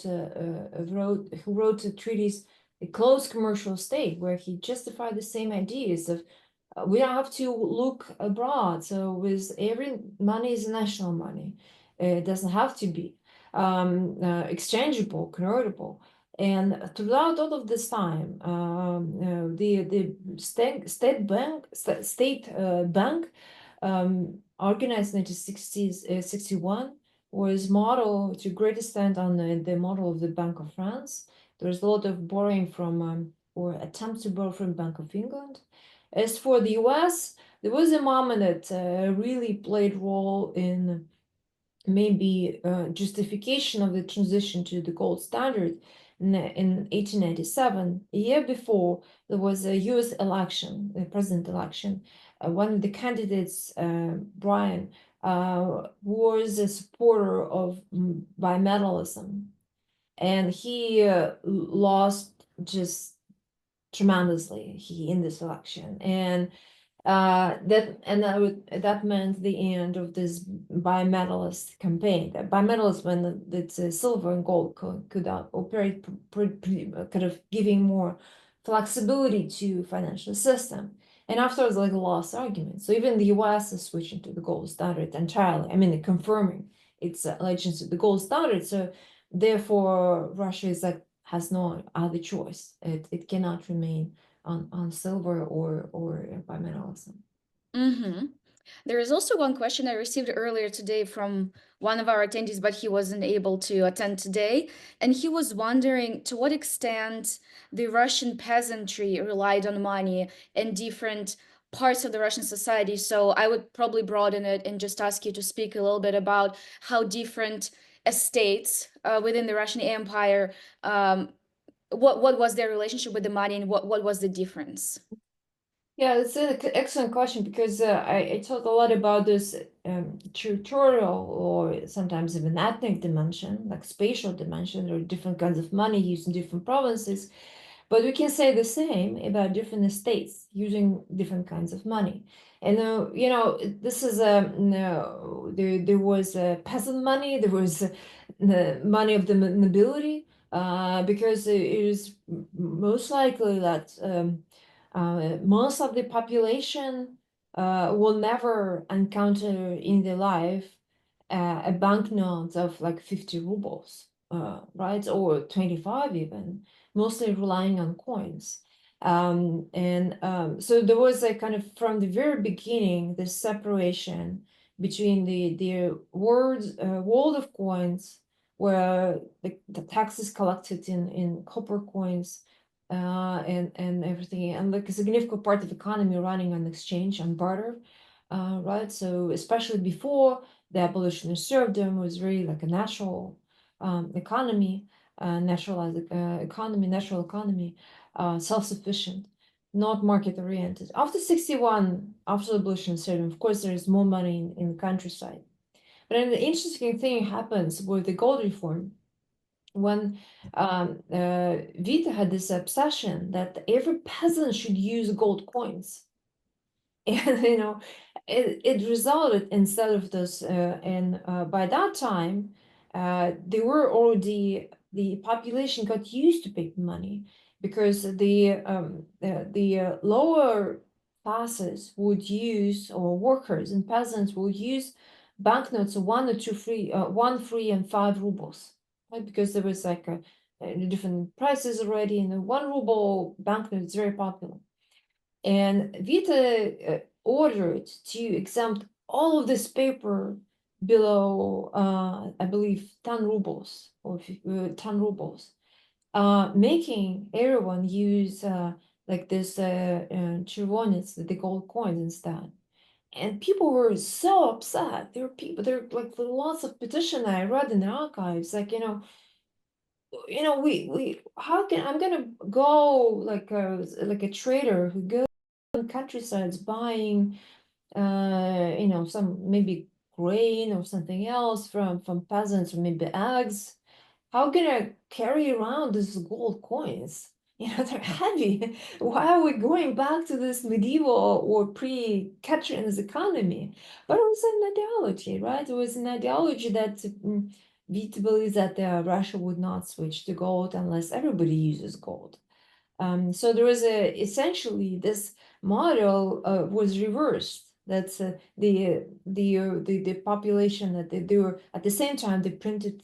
Speaker 1: wrote a treatise, A Closed Commercial State, where he justified the same ideas of we don't have to look abroad. So with every money is national money. It doesn't have to be exchangeable, convertible. And throughout all of this time, the state bank, organized in 1961, was modeled to a great extent on the model of the Bank of France. There's a lot of borrowing from or attempts to borrow from Bank of England. As for the US, there was a moment that really played role in maybe justification of the transition to the gold standard in 1897. A year before, there was a US election, a president election. One of the candidates, Brian, was a supporter of bimetallism, and he lost just tremendously in this election. And that meant the end of this bimetalist campaign. That bimetalist meant that silver and gold could operate, kind of giving more flexibility to financial system. And afterwards, like a lost argument. So even the US is switching to the gold standard entirely. I mean, confirming its allegiance to the gold standard. So therefore, Russia is like has no other choice. It cannot remain on silver or bimetallism.
Speaker 2: Mm-hmm. There is also one question I received earlier today from one of our attendees, but he wasn't able to attend today. And he was wondering to what extent the Russian peasantry relied on money in different parts of the Russian society. So I would probably broaden it and just ask you to speak a little bit about how different estates within the Russian Empire, what was their relationship with the money and what was the difference?
Speaker 1: Yeah, it's an excellent question, because I talk a lot about this territorial or sometimes even ethnic dimension, like spatial dimension. There are different kinds of money used in different provinces, but we can say the same about different estates using different kinds of money. And this is no, there was peasant money, there was the money of the nobility, because it is most likely that most of the population will never encounter in their life a banknote of like 50 rubles, right? Or 25 even, mostly relying on coins. So there was a kind of, from the very beginning, this separation between the world of coins, where the tax is collected in copper coins, and everything, and like a significant part of economy running on exchange and barter, right? So especially before the abolition of serfdom was really like a natural economy, naturalized economy, natural economy, self-sufficient, not market-oriented. After 61, after the abolition of serfdom, of course, there is more money in the countryside. But then the interesting thing happens with the gold reform when Vita had this obsession that every peasant should use gold coins. And it resulted, instead of this, and by that time they were already, the population got used to paper money, because the lower classes would use, or workers and peasants would use banknotes of 1, 3 and 5 rubles, right? Because there was like different prices already, and the 1 ruble banknote is very popular. And Vita ordered to exempt all of this paper below, I believe, 10 rubles, or 10 rubles, making everyone use like this червонец, the gold coins instead. And people were so upset. There were like lots of petition I read in the archives, like, we how can I'm gonna go like a trader who goes countrysides buying some maybe grain or something else from peasants, or maybe eggs. How can I carry around these gold coins? They're heavy. Why are we going back to this medieval or pre-Catherine's economy? But it was an ideology, right? It was an ideology that Vita believes that Russia would not switch to gold unless everybody uses gold. So there was essentially this model was reversed. That's the population that they were, at the same time they printed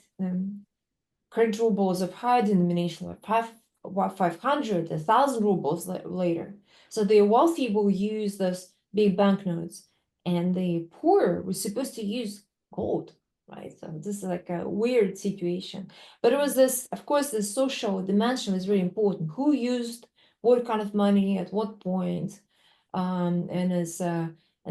Speaker 1: credit rubles of high denomination, like 500, 1,000 rubles later. So the wealthy will use those big banknotes, and the poor were supposed to use gold, right? So this is like a weird situation. But it was this, of course, the social dimension is very important. Who used what kind of money at what point? And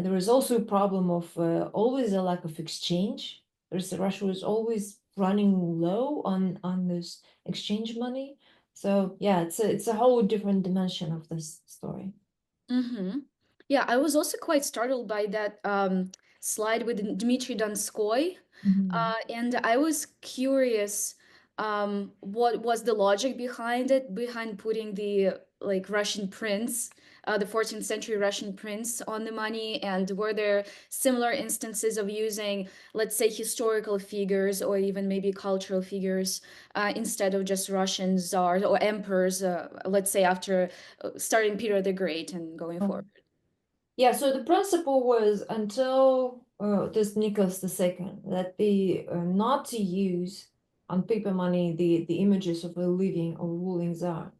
Speaker 1: there was also a problem of always a lack of exchange. Russia was always running low on this exchange money. So yeah, it's a whole different dimension of this story.
Speaker 2: Mm-hmm. Yeah, I was also quite startled by that slide with Dmitry Donskoy.
Speaker 1: Mhm.
Speaker 2: And I was curious, what was the logic behind it, behind putting the like Russian prince, the 14th century Russian prince on the money, and were there similar instances of using, let's say, historical figures or even maybe cultural figures instead of just Russian czars or emperors, let's say after starting Peter the Great and going forward?
Speaker 1: Yeah, so the principle was until this Nicholas II, that the not to use on paper money the images of a living or ruling czar.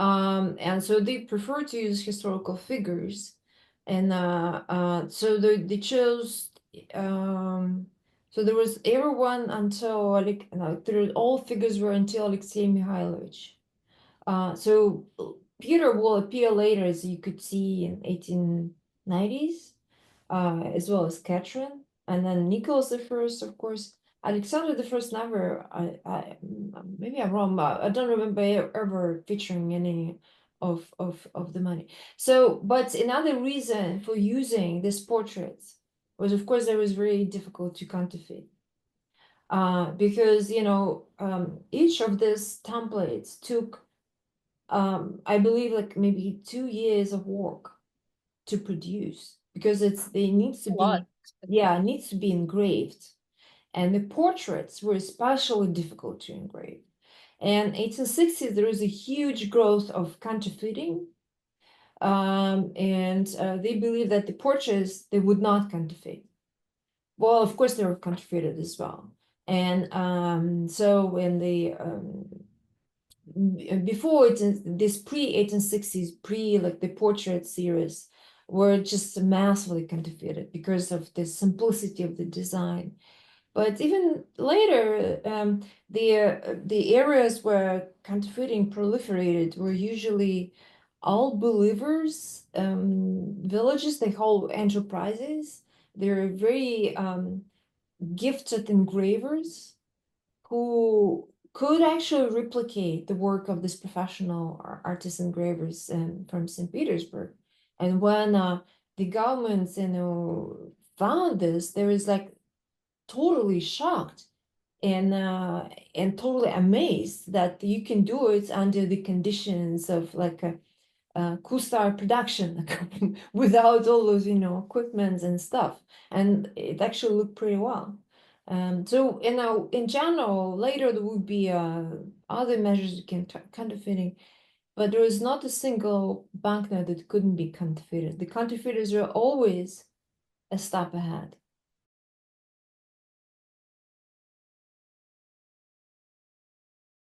Speaker 1: And so they prefer to use historical figures, and so they chose. So there was everyone until all figures were until Alexei Mikhailovich. So Peter will appear later, as you could see in 1890s, as well as Catherine, and then Nicholas I, of course. Alexander I never, maybe I'm wrong, but I don't remember ever featuring any of the money. So, but another reason for using these portraits was, of course, it was very difficult to counterfeit. Because each of these templates took I believe like maybe 2 years of work to produce, because they needs to
Speaker 2: A lot.
Speaker 1: be, yeah, it needs to be engraved, and the portraits were especially difficult to engrave. And 1860s, there was a huge growth of counterfeiting. And they believe that the portraits, they would not counterfeit. Well, of course, they were counterfeited as well. And so when the before it, this pre-1860s, like the portrait series, were just massively counterfeited because of the simplicity of the design. But even later, the areas where counterfeiting proliferated were usually all believers villages, they call enterprises. They're very gifted engravers who could actually replicate the work of this professional artist engravers from St. Petersburg. And when the government, found this, they was like totally shocked and totally amazed that you can do it under the conditions of like a Kustar production without all those equipments and stuff, and it actually looked pretty well. So in general, later there would be other measures against counterfeiting, but there is not a single banknote that couldn't be counterfeited. The counterfeiters are always a step ahead.